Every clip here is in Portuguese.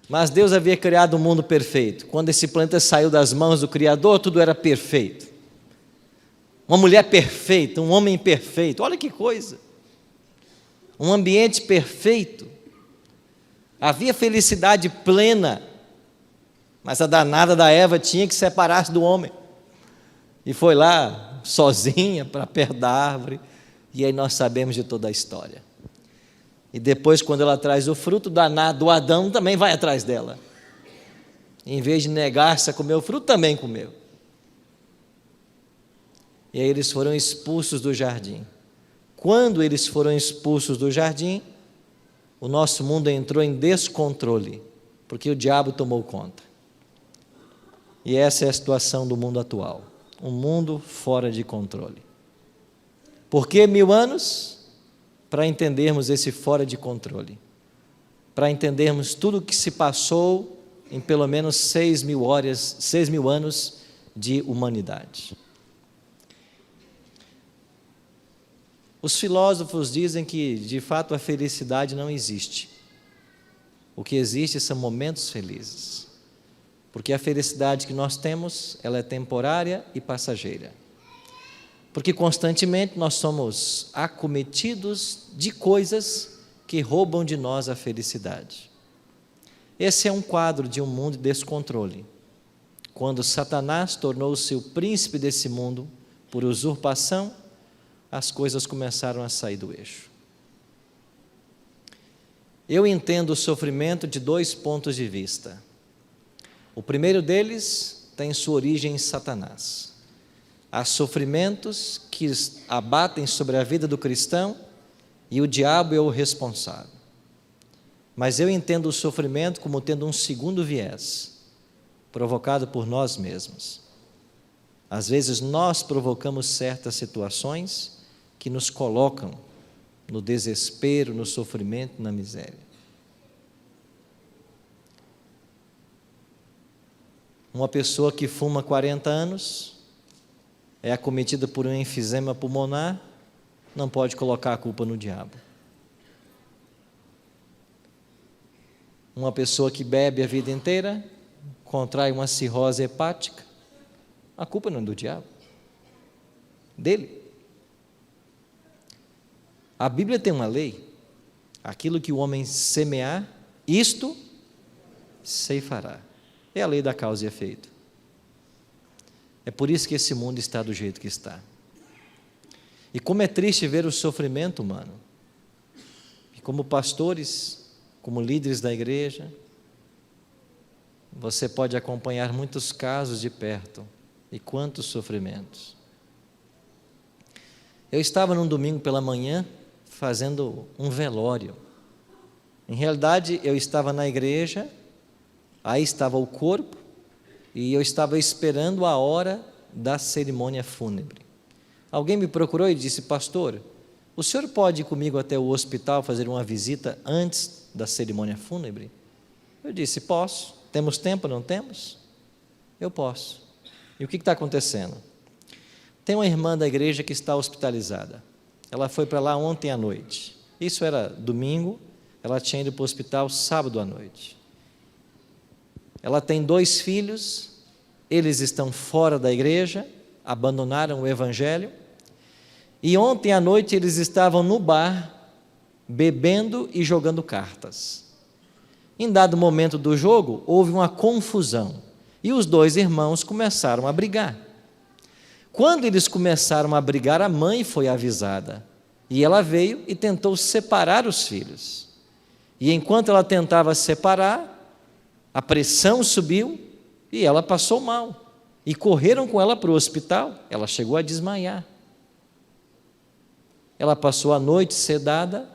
Mas Deus havia criado um mundo perfeito. Quando esse planeta saiu das mãos do Criador, tudo era perfeito. Uma mulher perfeita, um homem perfeito, olha que coisa. Um ambiente perfeito. Havia felicidade plena, mas a danada da Eva tinha que separar-se do homem. E foi lá, sozinha, para perto da árvore, e aí nós sabemos de toda a história. E depois, quando ela traz o fruto danado do Adão, também vai atrás dela. Em vez de negar-se a comer o fruto, também comeu. E aí eles foram expulsos do jardim. Quando eles foram expulsos do jardim, o nosso mundo entrou em descontrole, porque o diabo tomou conta. E essa é a situação do mundo atual, um mundo fora de controle. Por que 1000 anos? Para entendermos esse fora de controle, para entendermos tudo o que se passou em pelo menos 6.000 anos de humanidade. Os filósofos dizem que, de fato, a felicidade não existe. O que existe são momentos felizes, porque a felicidade que nós temos, ela é temporária e passageira. Porque constantemente nós somos acometidos de coisas que roubam de nós a felicidade. Esse é um quadro de um mundo de descontrole. Quando Satanás tornou-se o príncipe desse mundo por usurpação, as coisas começaram a sair do eixo. Eu entendo o sofrimento de 2 pontos de vista. O primeiro deles tem sua origem em Satanás. Há sofrimentos que abatem sobre a vida do cristão e o diabo é o responsável. Mas eu entendo o sofrimento como tendo um segundo viés, provocado por nós mesmos. Às vezes nós provocamos certas situações que nos colocam no desespero, no sofrimento, na miséria. Uma pessoa que fuma 40 anos, é acometida por um enfisema pulmonar, não pode colocar a culpa no diabo. Uma pessoa que bebe a vida inteira, contrai uma cirrose hepática, a culpa não é do diabo, dele. A Bíblia tem uma lei, aquilo que o homem semear, isto ceifará. É a lei da causa e efeito. É por isso que esse mundo está do jeito que está. E como é triste ver o sofrimento humano. E como pastores, como líderes da igreja, você pode acompanhar muitos casos de perto. E quantos sofrimentos. Eu estava num domingo pela manhã fazendo um velório. Em realidade, eu estava na igreja, aí estava o corpo, e eu estava esperando a hora da cerimônia fúnebre. Alguém me procurou e disse: pastor, o senhor pode ir comigo até o hospital fazer uma visita antes da cerimônia fúnebre? Eu disse: posso. Temos tempo, não temos? Eu posso. E o que está acontecendo? Tem uma irmã da igreja que está hospitalizada. Ela foi para lá ontem à noite. Isso era domingo, ela tinha ido para o hospital sábado à noite. Ela tem 2 filhos, eles estão fora da igreja, abandonaram o evangelho, e ontem à noite eles estavam no bar, bebendo e jogando cartas. Em dado momento do jogo, houve uma confusão, e os 2 irmãos começaram a brigar. Quando eles começaram a brigar, a mãe foi avisada, e ela veio e tentou separar os filhos. E enquanto ela tentava separar, a pressão subiu e ela passou mal. E correram com ela para o hospital, ela chegou a desmaiar. Ela passou a noite sedada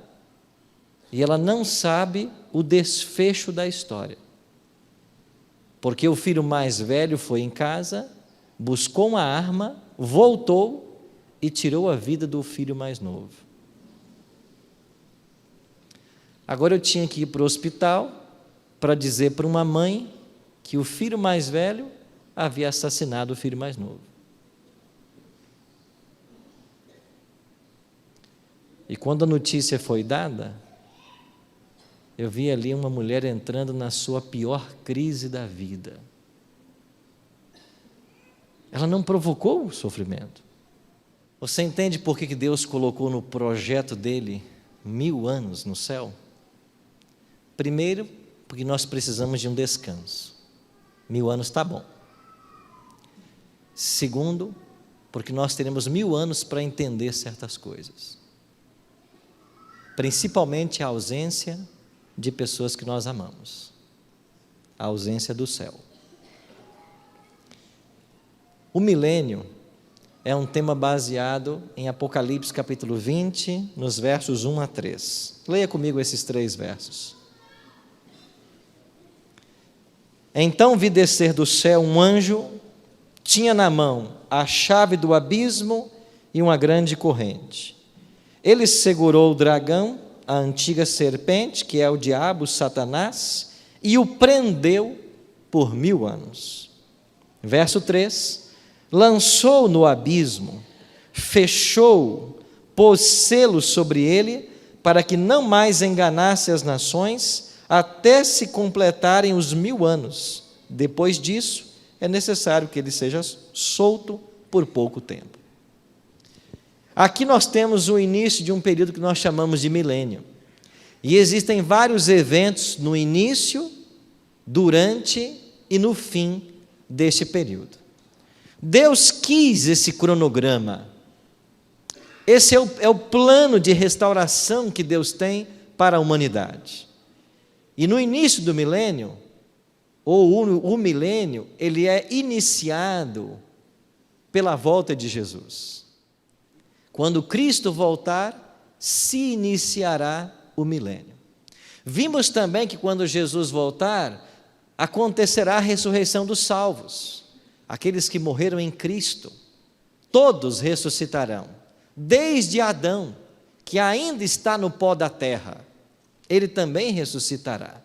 e ela não sabe o desfecho da história. Porque o filho mais velho foi em casa, buscou uma arma, voltou e tirou a vida do filho mais novo. Agora eu tinha que ir para o hospital para dizer para uma mãe que o filho mais velho havia assassinado o filho mais novo. E quando a notícia foi dada, eu vi ali uma mulher entrando na sua pior crise da vida. Ela não provocou o sofrimento. Você entende por que Deus colocou no projeto dele 1000 anos no céu? Primeiro, porque nós precisamos de um descanso. 1000 anos está bom. Segundo, porque nós teremos 1000 anos para entender certas coisas. Principalmente a ausência de pessoas que nós amamos. A ausência do céu. O milênio é um tema baseado em Apocalipse capítulo 20, nos versos 1 a 3. Leia comigo esses 3 versos. Então vi descer do céu um anjo, tinha na mão a chave do abismo e uma grande corrente. Ele segurou o dragão, a antiga serpente, que é o diabo, Satanás, e o prendeu por 1000 anos. Verso 3. Lançou no abismo, fechou, pôs selo sobre ele, para que não mais enganasse as nações, até se completarem os 1000 anos. Depois disso, é necessário que ele seja solto por pouco tempo. Aqui nós temos o início de um período que nós chamamos de milênio. E existem vários eventos no início, durante e no fim deste período. Deus quis esse cronograma. Esse é o plano de restauração que Deus tem para a humanidade. E no início do milênio, ou o milênio, ele é iniciado pela volta de Jesus. Quando Cristo voltar, se iniciará o milênio. Vimos também que quando Jesus voltar, acontecerá a ressurreição dos salvos. Aqueles que morreram em Cristo, todos ressuscitarão, desde Adão, que ainda está no pó da terra, ele também ressuscitará.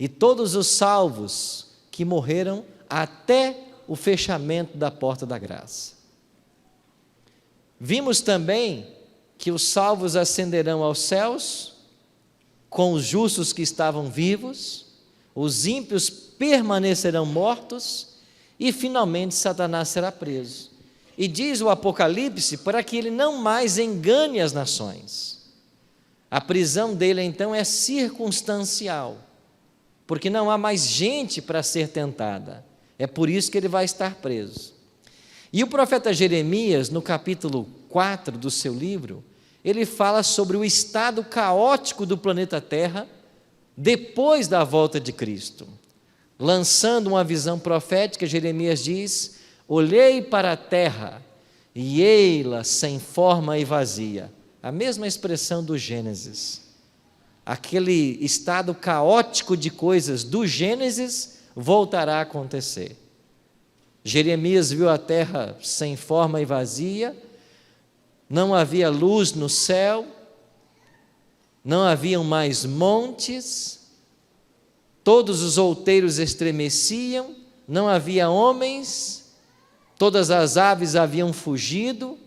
E todos os salvos que morreram até o fechamento da porta da graça. Vimos também que os salvos ascenderão aos céus, com os justos que estavam vivos, os ímpios permanecerão mortos, e finalmente Satanás será preso. E diz o Apocalipse para que ele não mais engane as nações. A prisão dele então é circunstancial, porque não há mais gente para ser tentada. É por isso que ele vai estar preso. E o profeta Jeremias, no capítulo 4 do seu livro, ele fala sobre o estado caótico do planeta Terra depois da volta de Cristo. Lançando uma visão profética, Jeremias diz: olhei para a terra, e ei-la sem forma e vazia. A mesma expressão do Gênesis. Aquele estado caótico de coisas do Gênesis voltará a acontecer. Jeremias viu a terra sem forma e vazia, não havia luz no céu, não haviam mais montes, todos os outeiros estremeciam, não havia homens, todas as aves haviam fugido,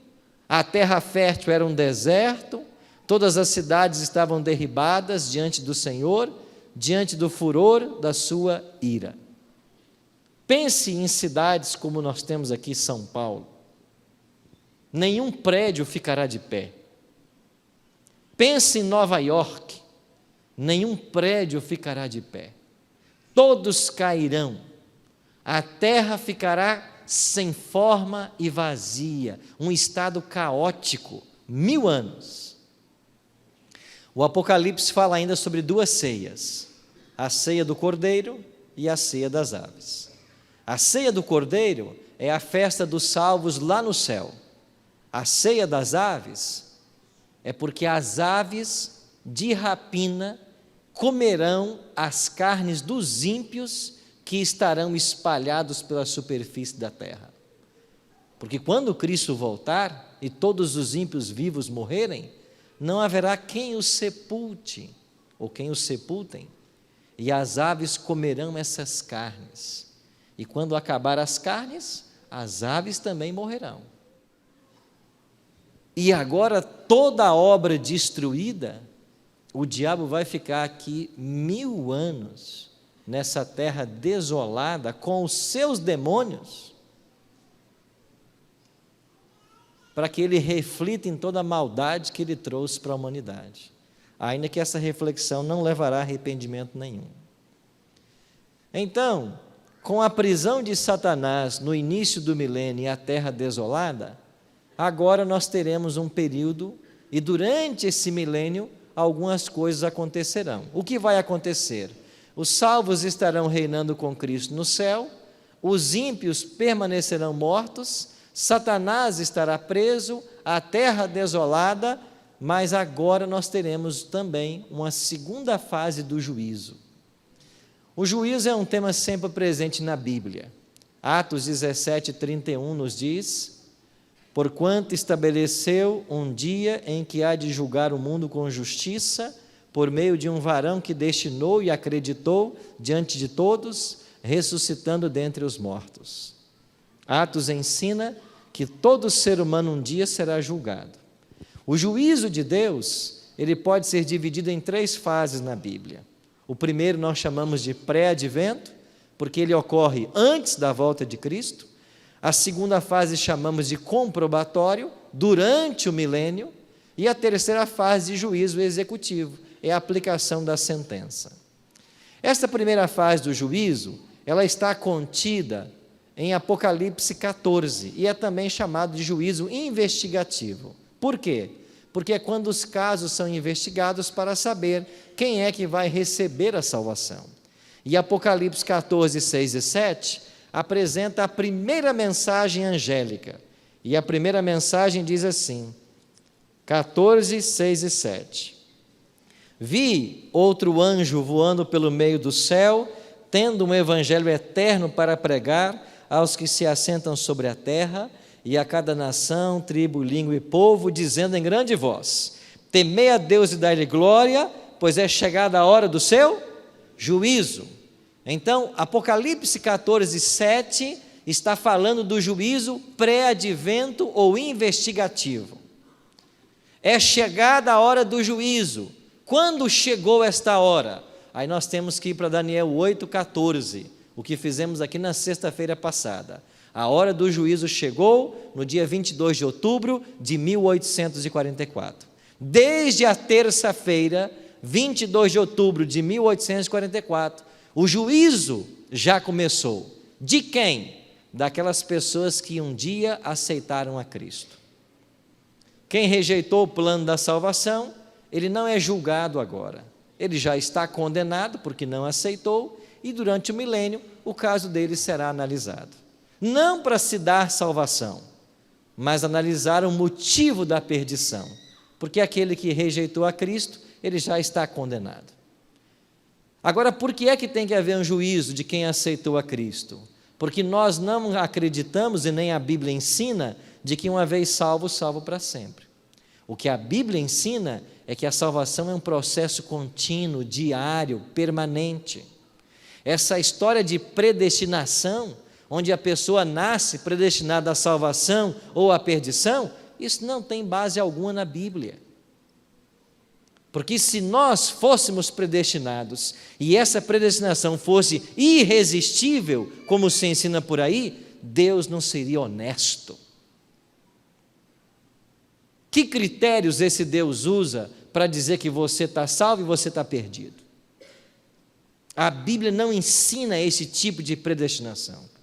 a terra fértil era um deserto, todas as cidades estavam derribadas diante do Senhor, diante do furor da sua ira. Pense em cidades como nós temos aqui São Paulo. Nenhum prédio ficará de pé. Pense em Nova York. Nenhum prédio ficará de pé. Todos cairão. A terra ficará sem forma e vazia, um estado caótico, 1000 anos. O Apocalipse fala ainda sobre 2 ceias, a ceia do Cordeiro e a ceia das aves. A ceia do Cordeiro é a festa dos salvos lá no céu. A ceia das aves é porque as aves de rapina comerão as carnes dos ímpios que estarão espalhados pela superfície da terra. Porque quando Cristo voltar e todos os ímpios vivos morrerem, não haverá quem os sepulte, ou quem os sepultem, e as aves comerão essas carnes. E quando acabar as carnes, as aves também morrerão. E agora toda a obra destruída o diabo vai ficar aqui 1000 anos, nessa terra desolada, com os seus demônios, para que ele reflita em toda a maldade que ele trouxe para a humanidade, ainda que essa reflexão não levará a arrependimento nenhum. Então, com a prisão de Satanás no início do milênio e a terra desolada, agora nós teremos um período, e durante esse milênio, algumas coisas acontecerão. O que vai acontecer? Os salvos estarão reinando com Cristo no céu, os ímpios permanecerão mortos, Satanás estará preso, a terra desolada, mas agora nós teremos também uma segunda fase do juízo. O juízo é um tema sempre presente na Bíblia. Atos 17:31 nos diz: porquanto estabeleceu um dia em que há de julgar o mundo com justiça, por meio de um varão que destinou e acreditou diante de todos, ressuscitando dentre os mortos. Atos ensina que todo ser humano um dia será julgado. O juízo de Deus, ele pode ser dividido em 3 fases na Bíblia. O primeiro nós chamamos de pré-advento, porque ele ocorre antes da volta de Cristo. A segunda fase chamamos de comprobatório, durante o milênio. E a terceira fase de juízo executivo, é a aplicação da sentença. Esta primeira fase do juízo, ela está contida em Apocalipse 14, e é também chamado de juízo investigativo. Por quê? Porque é quando os casos são investigados para saber quem é que vai receber a salvação. E Apocalipse 14, 6 e 7 apresenta a primeira mensagem angélica. E a primeira mensagem diz assim, 14, 6 e 7. Vi outro anjo voando pelo meio do céu, tendo um evangelho eterno para pregar aos que se assentam sobre a terra, e a cada nação, tribo, língua e povo, dizendo em grande voz: temei a Deus e dai-lhe glória, pois é chegada a hora do seu juízo. Então, Apocalipse 14, 7 está falando do juízo pré-advento ou investigativo. É chegada a hora do juízo. Quando chegou esta hora? Aí nós temos que ir para Daniel 8, 14, o que fizemos aqui na sexta-feira passada. A hora do juízo chegou no dia 22 de outubro de 1844. Desde a terça-feira, 22 de outubro de 1844, o juízo já começou. De quem? Daquelas pessoas que um dia aceitaram a Cristo. Quem rejeitou o plano da salvação, ele não é julgado agora. Ele já está condenado porque não aceitou, e durante o milênio o caso dele será analisado. Não para se dar salvação, mas analisar o motivo da perdição, porque aquele que rejeitou a Cristo, ele já está condenado. Agora, por que é que tem que haver um juízo de quem aceitou a Cristo? Porque nós não acreditamos, e nem a Bíblia ensina, de que uma vez salvo, salvo para sempre. O que a Bíblia ensina é que a salvação é um processo contínuo, diário, permanente. Essa história de predestinação, onde a pessoa nasce predestinada à salvação ou à perdição, isso não tem base alguma na Bíblia. Porque se nós fôssemos predestinados e essa predestinação fosse irresistível, como se ensina por aí, Deus não seria honesto. Que critérios esse Deus usa para dizer que você está salvo e você está perdido? A Bíblia não ensina esse tipo de predestinação.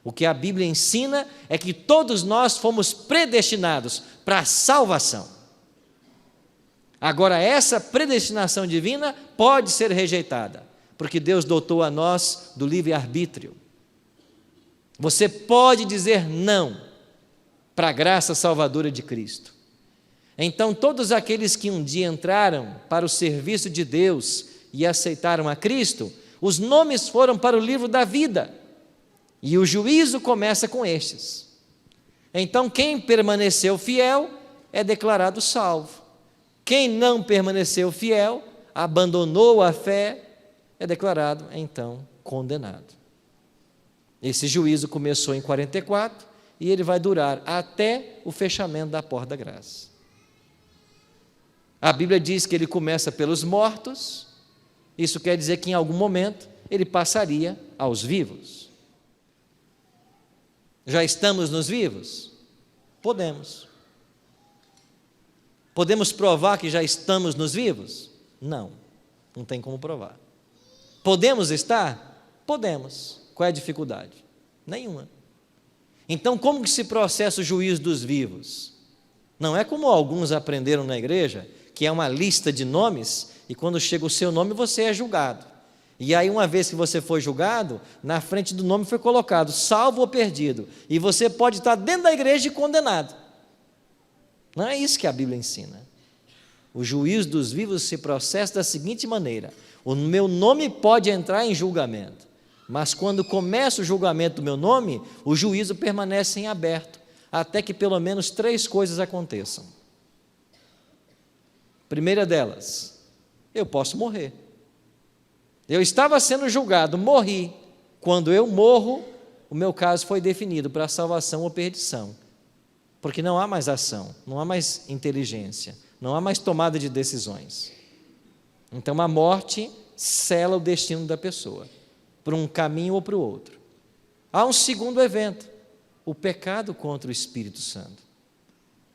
O que a Bíblia ensina é que todos nós fomos predestinados para a salvação. Agora, essa predestinação divina pode ser rejeitada, porque Deus dotou a nós do livre-arbítrio. Você pode dizer não para a graça salvadora de Cristo. Então, todos aqueles que um dia entraram para o serviço de Deus e aceitaram a Cristo, os nomes foram para o livro da vida. E o juízo começa com estes. Então, quem permaneceu fiel é declarado salvo. Quem não permaneceu fiel, abandonou a fé, é declarado, então, condenado. Esse juízo começou em 44 e ele vai durar até o fechamento da porta da graça. A Bíblia diz que ele começa pelos mortos, isso quer dizer que em algum momento ele passaria aos vivos. Já estamos nos vivos? Podemos. Podemos provar que já estamos nos vivos? Não, não tem como provar. Podemos estar? Podemos. Qual é a dificuldade? Nenhuma. Então, como que se processa o juízo dos vivos? Não é como alguns aprenderam na igreja, que é uma lista de nomes, e quando chega o seu nome, você é julgado. E aí, uma vez que você foi julgado, na frente do nome foi colocado, salvo ou perdido. E você pode estar dentro da igreja e condenado. Não é isso que a Bíblia ensina. O juízo dos vivos se processa da seguinte maneira: o meu nome pode entrar em julgamento, mas quando começa o julgamento do meu nome, o juízo permanece em aberto, até que pelo menos 3 coisas aconteçam. Primeira delas, eu posso morrer. Eu estava sendo julgado, morri. Quando eu morro, o meu caso foi definido para salvação ou perdição, porque não há mais ação, não há mais inteligência, não há mais tomada de decisões. Então a morte sela o destino da pessoa, para um caminho ou para o outro. Há um segundo evento, o pecado contra o Espírito Santo.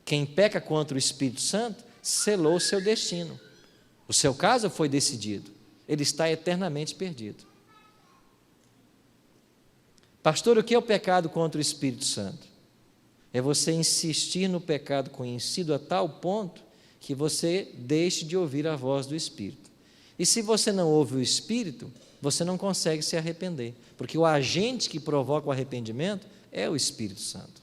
Quem peca contra o Espírito Santo selou o seu destino. O seu caso foi decidido, ele está eternamente perdido. Pastor, o que é o pecado contra o Espírito Santo? É você insistir no pecado conhecido a tal ponto que você deixe de ouvir a voz do Espírito. E se você não ouve o Espírito, você não consegue se arrepender, porque o agente que provoca o arrependimento é o Espírito Santo.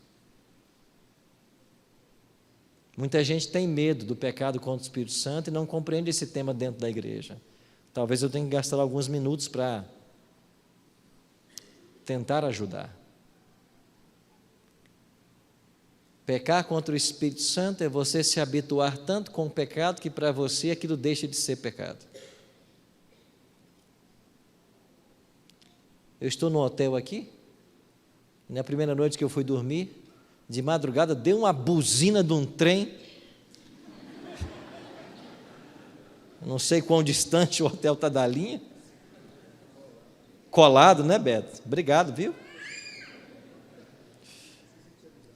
Muita gente tem medo do pecado contra o Espírito Santo e não compreende esse tema dentro da igreja. Talvez eu tenha que gastar alguns minutos para tentar ajudar. Pecar contra o Espírito Santo é você se habituar tanto com o pecado que para você aquilo deixa de ser pecado. Eu estou no hotel aqui, na primeira noite que eu fui dormir, de madrugada, deu uma buzina de um trem. Não sei quão distante o hotel está da linha. Colado, né, Beto? Obrigado, viu?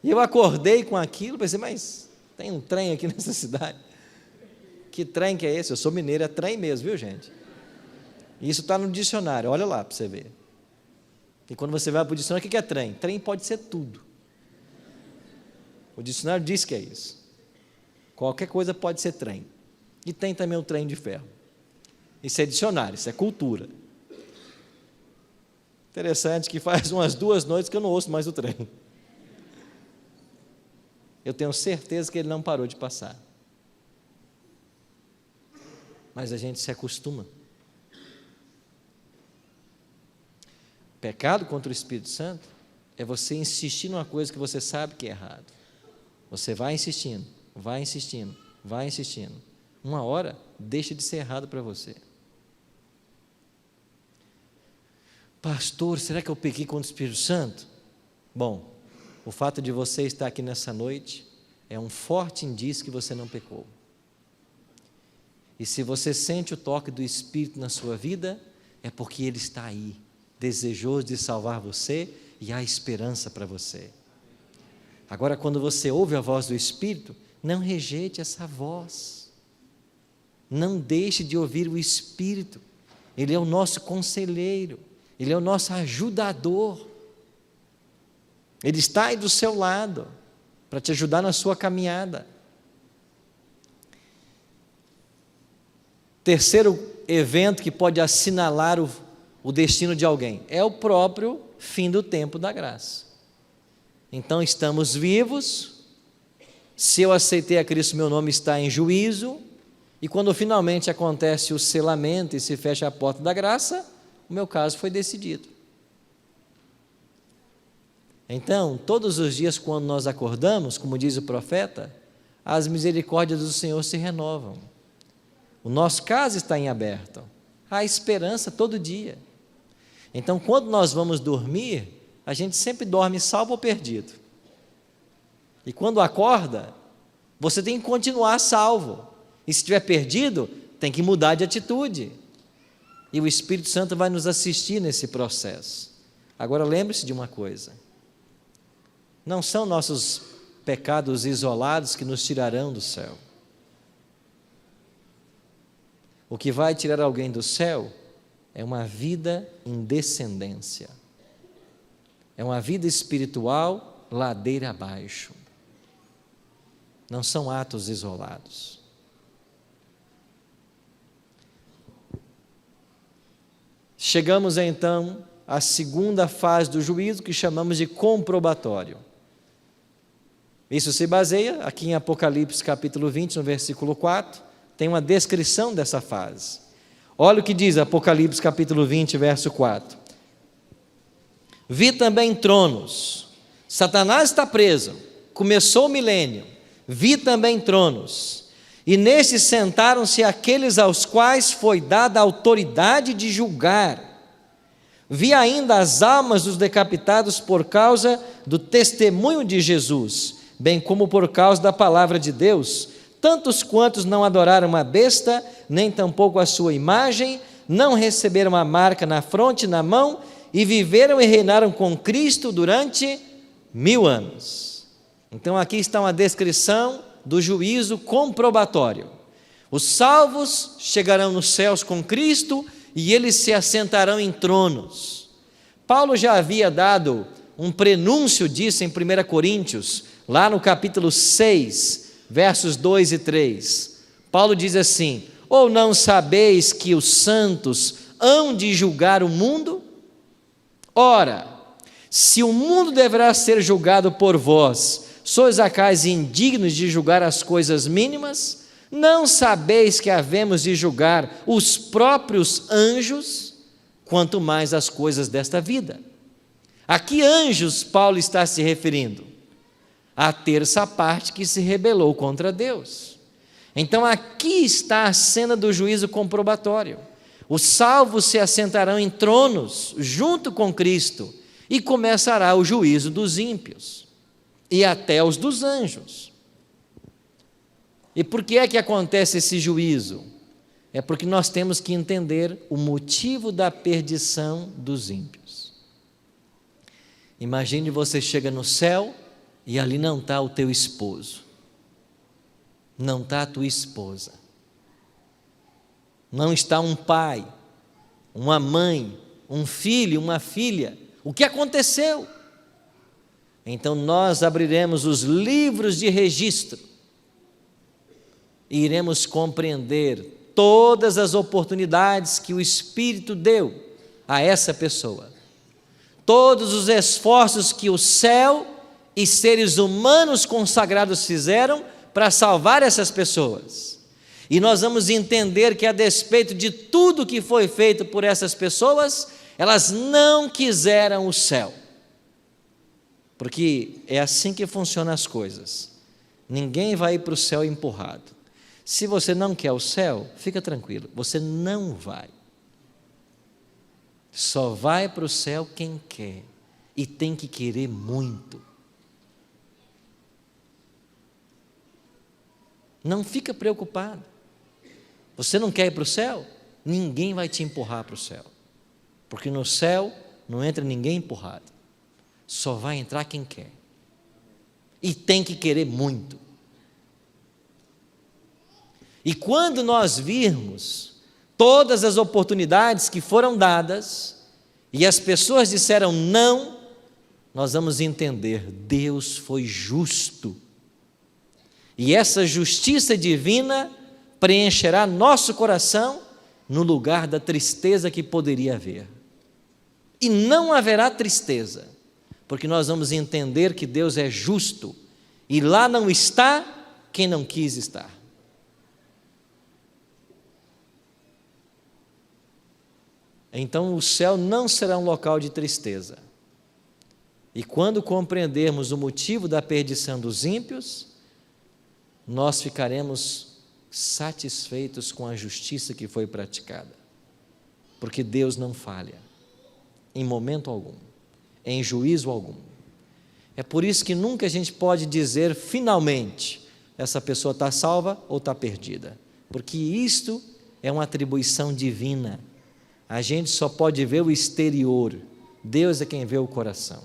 E eu acordei com aquilo, pensei, mas tem um trem aqui nessa cidade. Que trem que é esse? Eu sou mineiro, é trem mesmo, viu, gente? Isso está no dicionário, olha lá para você ver. E quando você vai para o dicionário, o que é trem? Trem pode ser tudo. O dicionário diz que é isso. Qualquer coisa pode ser trem. E tem também o trem de ferro. Isso é dicionário, isso é cultura. Interessante que faz umas 2 noites que eu não ouço mais o trem. Eu tenho certeza que ele não parou de passar. Mas a gente se acostuma. Pecado contra o Espírito Santo é você insistir numa coisa que você sabe que é errado. Você vai insistindo, vai insistindo, vai insistindo. Uma hora, deixa de ser errado para você. Pastor, será que eu pequei contra o Espírito Santo? Bom, o fato de você estar aqui nessa noite é um forte indício que você não pecou. E se você sente o toque do Espírito na sua vida, é porque Ele está aí, desejoso de salvar você e há esperança para você. Agora, quando você ouve a voz do Espírito, não rejeite essa voz. Não deixe de ouvir o Espírito. Ele é o nosso conselheiro, Ele é o nosso ajudador. Ele está aí do seu lado, para te ajudar na sua caminhada. Terceiro evento que pode assinalar o destino de alguém é o próprio fim do tempo da graça. Então, estamos vivos. Se eu aceitei a Cristo, meu nome está em juízo. E quando finalmente acontece o selamento e se fecha a porta da graça, o meu caso foi decidido. Então, todos os dias quando nós acordamos, como diz o profeta, as misericórdias do Senhor se renovam. O nosso caso está em aberto. Há esperança todo dia. Então, quando nós vamos dormir, a gente sempre dorme salvo ou perdido. E quando acorda, você tem que continuar salvo. E se estiver perdido, tem que mudar de atitude. E o Espírito Santo vai nos assistir nesse processo. Agora lembre-se de uma coisa: não são nossos pecados isolados que nos tirarão do céu. O que vai tirar alguém do céu é uma vida em descendência. É uma vida espiritual ladeira abaixo. Não são atos isolados. Chegamos então à segunda fase do juízo, que chamamos de comprobatório. Isso se baseia aqui em Apocalipse capítulo 20, no versículo 4, tem uma descrição dessa fase. Olha o que diz Apocalipse capítulo 20, verso 4. Vi também tronos. Satanás está preso, começou o milênio. Vi também tronos, e nestes sentaram-se aqueles aos quais foi dada a autoridade de julgar. Vi ainda as almas dos decapitados por causa do testemunho de Jesus, bem como por causa da palavra de Deus, tantos quantos não adoraram a besta, nem tampouco a sua imagem, não receberam a marca na fronte e na mão, e viveram e reinaram com Cristo durante 1000 anos. Então aqui está uma descrição do juízo comprobatório. Os salvos chegarão nos céus com Cristo e eles se assentarão em tronos. Paulo já havia dado um prenúncio disso em 1 Coríntios, lá no capítulo 6, versos 2 e 3. Paulo diz assim: ou não sabeis que os santos hão de julgar o mundo? Ora, se o mundo deverá ser julgado por vós, sois acaso indignos de julgar as coisas mínimas? Não sabeis que havemos de julgar os próprios anjos, quanto mais as coisas desta vida? A que anjos Paulo está se referindo? A terça parte que se rebelou contra Deus. Então aqui está a cena do juízo comprobatório. Os salvos se assentarão em tronos junto com Cristo e começará o juízo dos ímpios e até os dos anjos. E por que é que acontece esse juízo? É porque nós temos que entender o motivo da perdição dos ímpios. Imagine você chega no céu e ali não está o teu esposo, não está a tua esposa, não está um pai, uma mãe, um filho, uma filha. O que aconteceu? Então nós abriremos os livros de registro e iremos compreender todas as oportunidades que o Espírito deu a essa pessoa, todos os esforços que o céu e seres humanos consagrados fizeram para salvar essas pessoas. E nós vamos entender que, a despeito de tudo que foi feito por essas pessoas, elas não quiseram o céu. Porque é assim que funcionam as coisas. Ninguém vai ir para o céu empurrado. Se você não quer o céu, fica tranquilo, você não vai. Só vai para o céu quem quer, e tem que querer muito. Não fica preocupado. Você não quer ir para o céu? Ninguém vai te empurrar para o céu. Porque no céu não entra ninguém empurrado. Só vai entrar quem quer. E tem que querer muito. E quando nós virmos todas as oportunidades que foram dadas e as pessoas disseram não, nós vamos entender: Deus foi justo. E essa justiça divina preencherá nosso coração no lugar da tristeza que poderia haver. E não haverá tristeza, porque nós vamos entender que Deus é justo e lá não está quem não quis estar. Então o céu não será um local de tristeza. E quando compreendermos o motivo da perdição dos ímpios, nós ficaremos satisfeitos com a justiça que foi praticada. Porque Deus não falha, em momento algum, em juízo algum. É por isso que nunca a gente pode dizer finalmente, essa pessoa está salva ou está perdida. porque isto é uma atribuição divina. A gente só pode ver o exterior, Deus é quem vê o coração.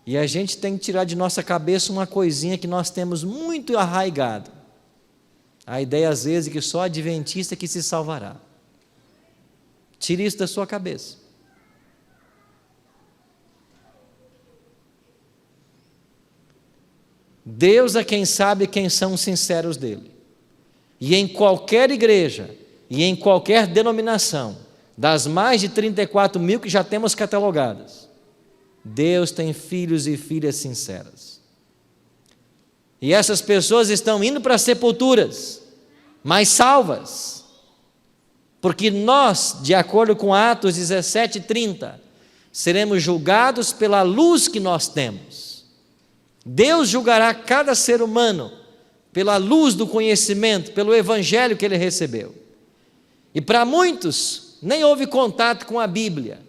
E a gente tem que tirar de nossa cabeça uma coisinha que nós temos muito arraigado. A ideia, às vezes, que só adventista que se salvará. Tire isso da sua cabeça. Deus é quem sabe quem são os sinceros dele. E em qualquer igreja, e em qualquer denominação, das mais de 34 mil que já temos catalogadas, Deus tem filhos e filhas sinceras. E essas pessoas estão indo para as sepulturas, mas salvas. Porque nós, de acordo com Atos 17:30, seremos julgados pela luz que nós temos. Deus julgará cada ser humano pela luz do conhecimento, pelo evangelho que ele recebeu. E para muitos, nem houve contato com a Bíblia.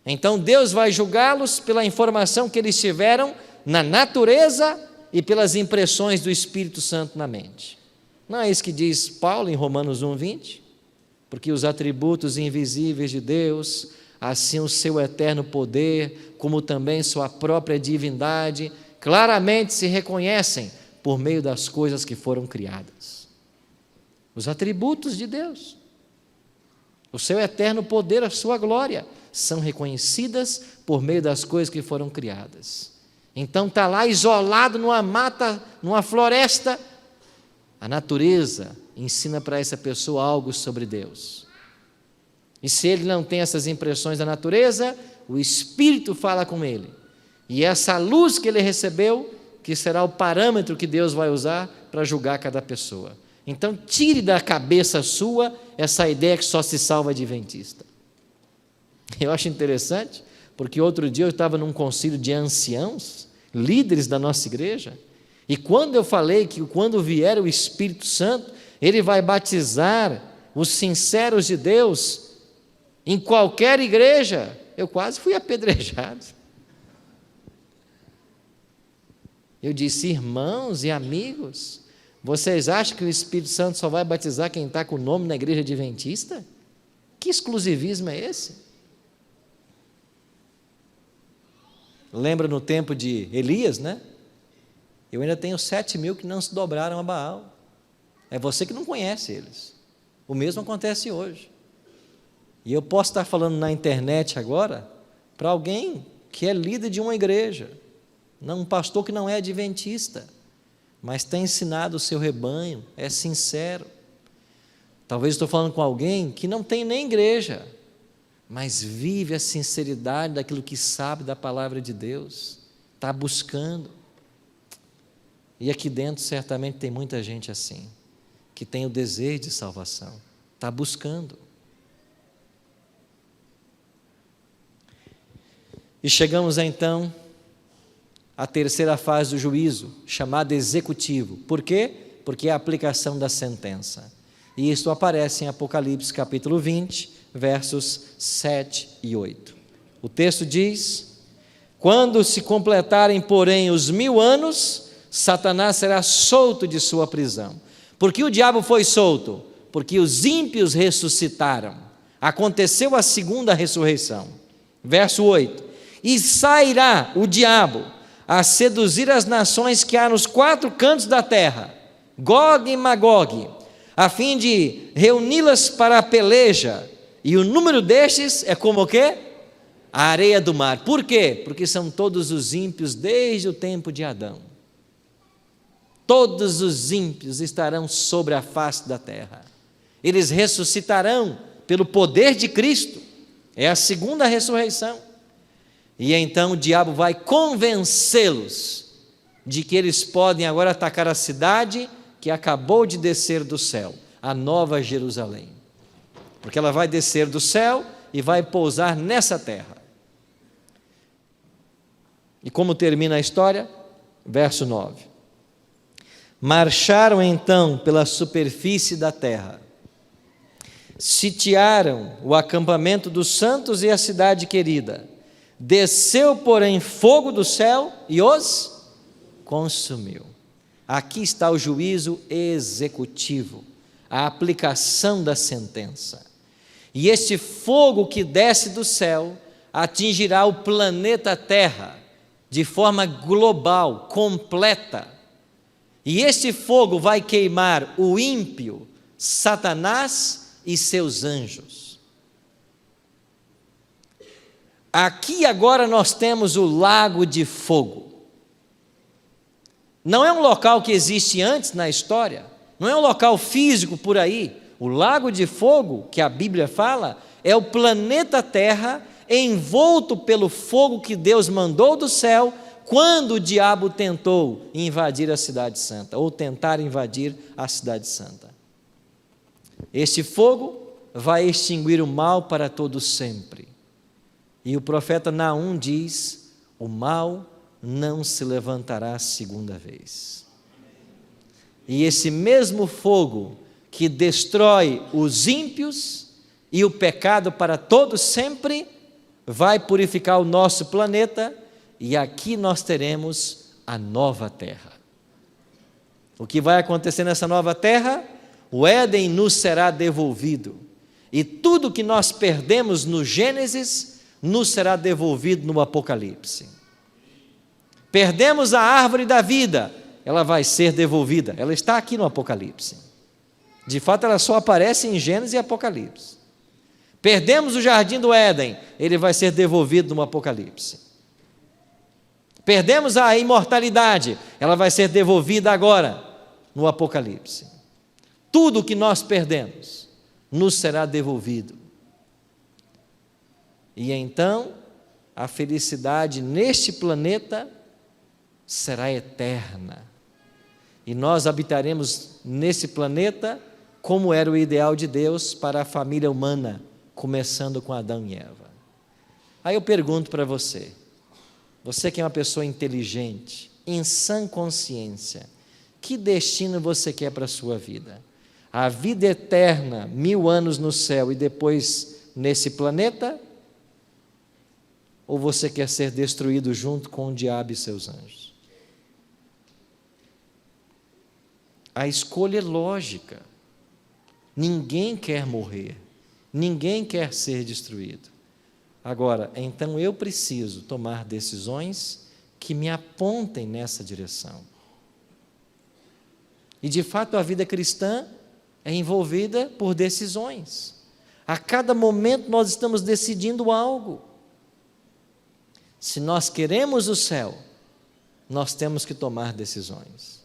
Então Deus vai julgá-los pela informação que eles tiveram na natureza e pelas impressões do Espírito Santo na mente. Não é isso que diz Paulo em Romanos 1:20? Porque os atributos invisíveis de Deus, assim o seu eterno poder, como também sua própria divindade, claramente se reconhecem por meio das coisas que foram criadas. Os atributos de Deus, o seu eterno poder, a sua glória, são reconhecidas por meio das coisas que foram criadas. Então está lá isolado numa mata, numa floresta, a natureza ensina para essa pessoa algo sobre Deus. E se ele não tem essas impressões da natureza, o Espírito fala com ele. E essa luz que ele recebeu, que será o parâmetro que Deus vai usar para julgar cada pessoa. Então tire da cabeça sua essa ideia que só se salva adventista. Eu acho interessante, porque outro dia eu estava num concílio de anciãos, líderes da nossa igreja, e quando eu falei que quando vier o Espírito Santo, ele vai batizar os sinceros de Deus em qualquer igreja, eu quase fui apedrejado. Eu disse: irmãos e amigos, vocês acham que o Espírito Santo só vai batizar quem está com o nome na igreja adventista? Que exclusivismo é esse? Lembra no tempo de Elias, né? Eu ainda tenho 7.000 que não se dobraram a Baal. É você que não conhece eles. O mesmo acontece hoje. E eu posso estar falando na internet agora para alguém que é líder de uma igreja, um pastor que não é adventista, mas tem ensinado o seu rebanho, é sincero. Talvez estou falando com alguém que não tem nem igreja, mas vive a sinceridade daquilo que sabe da palavra de Deus, está buscando. E aqui dentro certamente tem muita gente assim, que tem o desejo de salvação, está buscando. E chegamos então à terceira fase do juízo, chamada executivo. Por quê? Porque é a aplicação da sentença. E isso aparece em Apocalipse capítulo 20, versos 7 e 8. O texto diz: quando se completarem, porém, os 1000 anos, Satanás será solto de sua prisão. Por que o diabo foi solto? Porque os ímpios ressuscitaram. Aconteceu a segunda ressurreição. Verso 8: e sairá o diabo a seduzir as nações que há nos 4 cantos da terra, Gog e Magog, a fim de reuni-las para a peleja, e o número destes é como o quê? A areia do mar. Por quê? Porque são todos os ímpios desde o tempo de Adão. Todos os ímpios estarão sobre a face da terra. Eles ressuscitarão pelo poder de Cristo. É a segunda ressurreição. E então o diabo vai convencê-los de que eles podem agora atacar a cidade que acabou de descer do céu, a Nova Jerusalém. Porque ela vai descer do céu e vai pousar nessa terra. E como termina a história? Verso 9: marcharam então pela superfície da terra, sitiaram o acampamento dos santos e a cidade querida. Desceu, porém, fogo do céu e os consumiu. Aqui está o juízo executivo, a aplicação da sentença. E este fogo que desce do céu atingirá o planeta Terra de forma global, completa. E este fogo vai queimar o ímpio, Satanás e seus anjos. Aqui agora nós temos o lago de fogo. Não é um local que existe antes na história, não é um local físico por aí. O lago de fogo, que a Bíblia fala, é o planeta Terra envolto pelo fogo que Deus mandou do céu quando o diabo tentou invadir a cidade santa, ou tentar invadir a cidade santa. Este fogo vai extinguir o mal para todo sempre. E o profeta Naum diz: o mal não se levantará segunda vez. E esse mesmo fogo que destrói os ímpios e o pecado para todo sempre, vai purificar o nosso planeta, e aqui nós teremos a nova terra. O que vai acontecer nessa nova terra? O Éden nos será devolvido, e tudo que nós perdemos no Gênesis nos será devolvido no Apocalipse. Perdemos a árvore da vida, ela vai ser devolvida, ela está aqui no Apocalipse. De fato, ela só aparece em Gênesis e Apocalipse. Perdemos o jardim do Éden, ele vai ser devolvido no Apocalipse. Perdemos a imortalidade, ela vai ser devolvida agora no Apocalipse. Tudo o que nós perdemos nos será devolvido. E então, a felicidade neste planeta será eterna. E nós habitaremos nesse planeta como era o ideal de Deus para a família humana, começando com Adão e Eva. Aí eu pergunto para você, você que é uma pessoa inteligente, em sã consciência, que destino você quer para a sua vida? A vida eterna, 1000 anos no céu e depois nesse planeta? Ou você quer ser destruído junto com o diabo e seus anjos? A escolha é lógica. Ninguém quer morrer, ninguém quer ser destruído. Agora, então eu preciso tomar decisões que me apontem nessa direção. E de fato a vida cristã é envolvida por decisões. A cada momento nós estamos decidindo algo. Se nós queremos o céu, nós temos que tomar decisões.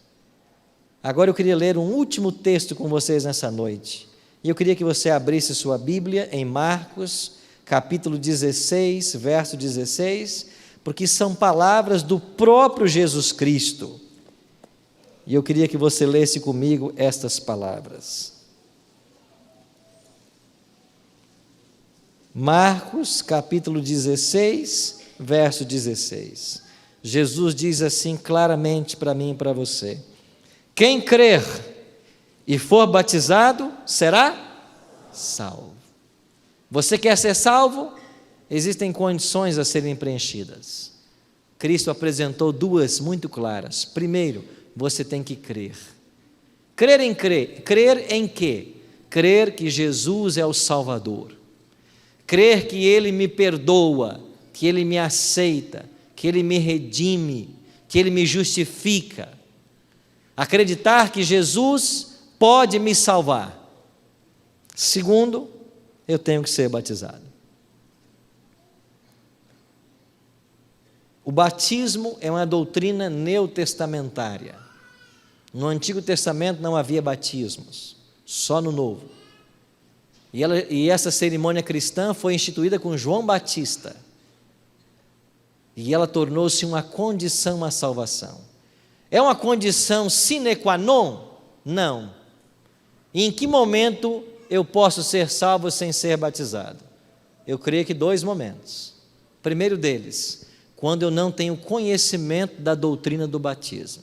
Agora eu queria ler um último texto com vocês nessa noite. E eu queria que você abrisse sua Bíblia em Marcos, capítulo 16, verso 16, porque são palavras do próprio Jesus Cristo. E eu queria que você lesse comigo estas palavras. Marcos, capítulo 16, verso 16. Jesus diz assim claramente para mim e para você: quem crer e for batizado será salvo. Você quer ser salvo? Existem condições a serem preenchidas. Cristo apresentou duas muito claras. Primeiro, você tem que crer. Crer em quê? Crer que Jesus é o Salvador. Crer que Ele me perdoa, que Ele me aceita, que Ele me redime, que Ele me justifica. Acreditar que Jesus pode me salvar. Segundo, eu tenho que ser batizado. O batismo é uma doutrina neotestamentária. No Antigo Testamento não havia batismos, só no Novo. E essa cerimônia cristã foi instituída com João Batista. E ela tornou-se uma condição à salvação. É uma condição sine qua non? Não. E em que momento eu posso ser salvo sem ser batizado? Eu creio que 2 momentos. Primeiro deles, quando eu não tenho conhecimento da doutrina do batismo.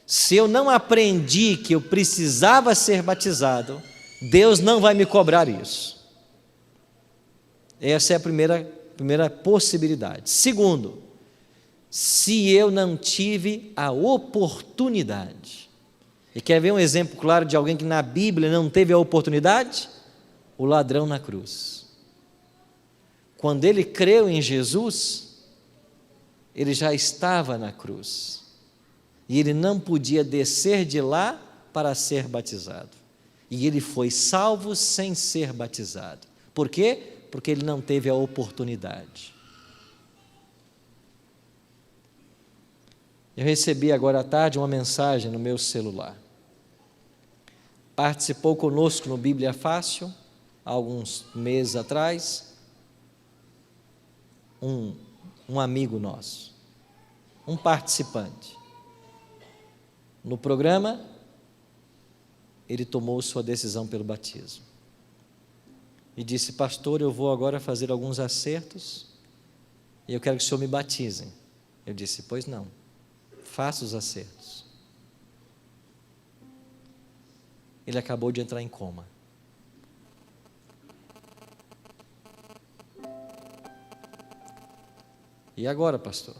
Se eu não aprendi que eu precisava ser batizado, Deus não vai me cobrar isso. Essa é a primeira possibilidade. Segundo, se eu não tive a oportunidade. E quer ver um exemplo claro de alguém que na Bíblia não teve a oportunidade? O ladrão na cruz. Quando ele creu em Jesus, ele já estava na cruz. E ele não podia descer de lá para ser batizado. E ele foi salvo sem ser batizado. Por quê? Porque ele não teve a oportunidade. Eu recebi agora à tarde uma mensagem no meu celular. Participou conosco no Bíblia Fácil, há alguns meses atrás, um amigo nosso, um participante. No programa, ele tomou sua decisão pelo batismo. E disse: pastor, eu vou agora fazer alguns acertos e eu quero que o senhor me batize. Eu disse: pois não, faça os acertos. Ele acabou de entrar em coma. E agora, pastor?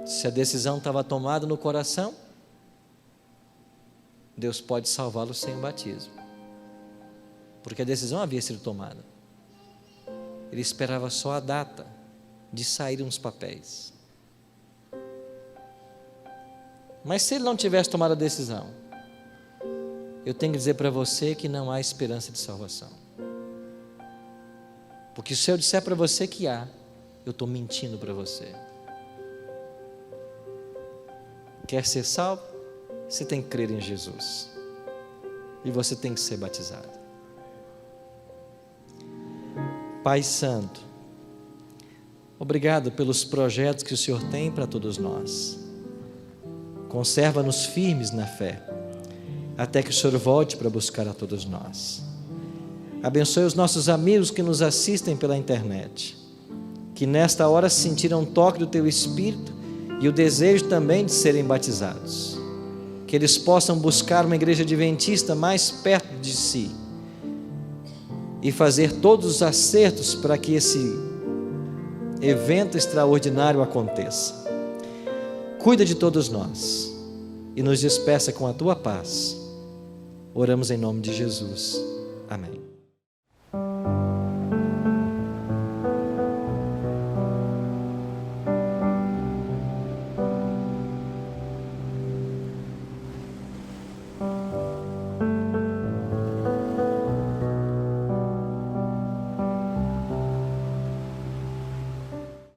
Se a decisão estava tomada no coração, Deus pode salvá-lo sem o batismo, porque a decisão havia sido tomada. Ele esperava só a data de sair uns papéis. Mas se ele não tivesse tomado a decisão, eu tenho que dizer para você que não há esperança de salvação. Porque se eu disser para você que há, eu estou mentindo para você. Quer ser salvo? Você tem que crer em Jesus. E você tem que ser batizado. Pai Santo, obrigado pelos projetos que o Senhor tem para todos nós. Conserva-nos firmes na fé, até que o Senhor volte para buscar a todos nós. Abençoe os nossos amigos que nos assistem pela internet, que nesta hora sentiram um toque do Teu Espírito e o desejo também de serem batizados. Que eles possam buscar uma igreja adventista mais perto de si e fazer todos os acertos para que esse evento extraordinário aconteça. Cuida de todos nós e nos despeça com a Tua paz. Oramos em nome de Jesus. Amém.